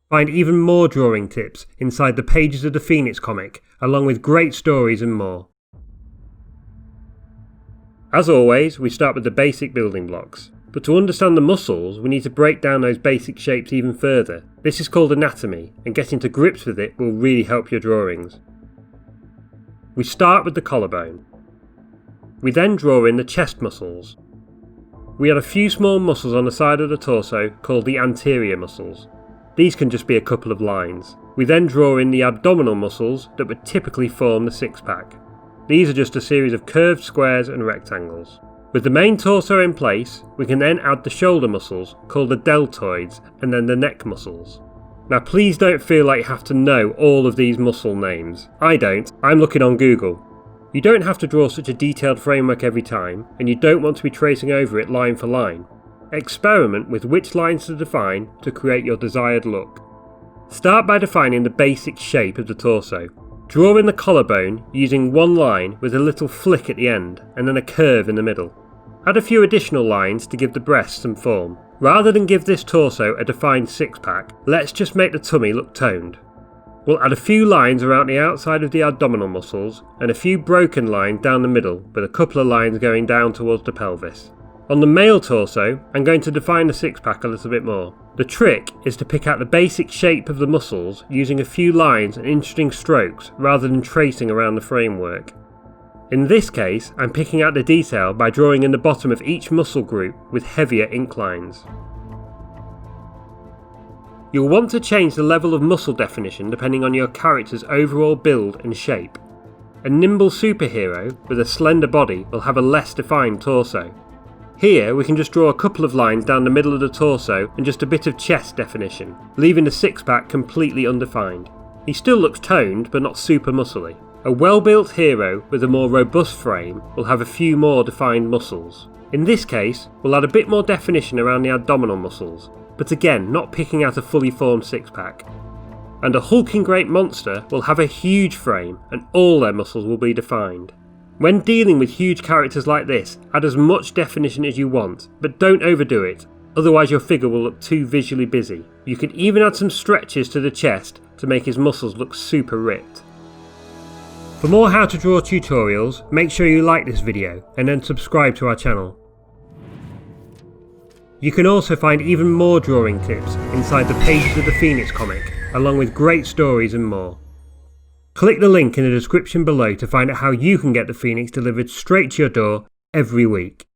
Find even more drawing tips inside the pages of the Phoenix comic, along with great stories and more. As always, we start with the basic building blocks. But to understand the muscles, we need to break down those basic shapes even further. This is called anatomy, and getting to grips with it will really help your drawings. We start with the collarbone. We then draw in the chest muscles. We add a few small muscles on the side of the torso called the anterior muscles. These can just be a couple of lines. We then draw in the abdominal muscles that would typically form the six-pack. These are just a series of curved squares and rectangles. With the main torso in place, we can then add the shoulder muscles called the deltoids and then the neck muscles. Now please don't feel like you have to know all of these muscle names. I don't, I'm looking on Google. You don't have to draw such a detailed framework every time, and you don't want to be tracing over it line for line. Experiment with which lines to define to create your desired look. Start by defining the basic shape of the torso. Draw in the collarbone using one line with a little flick at the end and then a curve in the middle. Add a few additional lines to give the breast some form. Rather than give this torso a defined six-pack, let's just make the tummy look toned. We'll add a few lines around the outside of the abdominal muscles and a few broken lines down the middle with a couple of lines going down towards the pelvis. On the male torso, I'm going to define the six-pack a little bit more. The trick is to pick out the basic shape of the muscles using a few lines and interesting strokes rather than tracing around the framework. In this case, I'm picking out the detail by drawing in the bottom of each muscle group with heavier ink lines. You'll want to change the level of muscle definition depending on your character's overall build and shape. A nimble superhero with a slender body will have a less defined torso. Here we can just draw a couple of lines down the middle of the torso and just a bit of chest definition, leaving the six-pack completely undefined. He still looks toned but not super muscly. A well-built hero with a more robust frame will have a few more defined muscles. In this case, we'll add a bit more definition around the abdominal muscles, but again not picking out a fully formed six-pack. And a hulking great monster will have a huge frame and all their muscles will be defined. When dealing with huge characters like this, add as much definition as you want, but don't overdo it, otherwise your figure will look too visually busy. You can even add some stretches to the chest to make his muscles look super ripped. For more how to draw tutorials, make sure you like this video and then subscribe to our channel. You can also find even more drawing tips inside the pages of the Phoenix comic, along with great stories and more. Click the link in the description below to find out how you can get the Phoenix delivered straight to your door every week.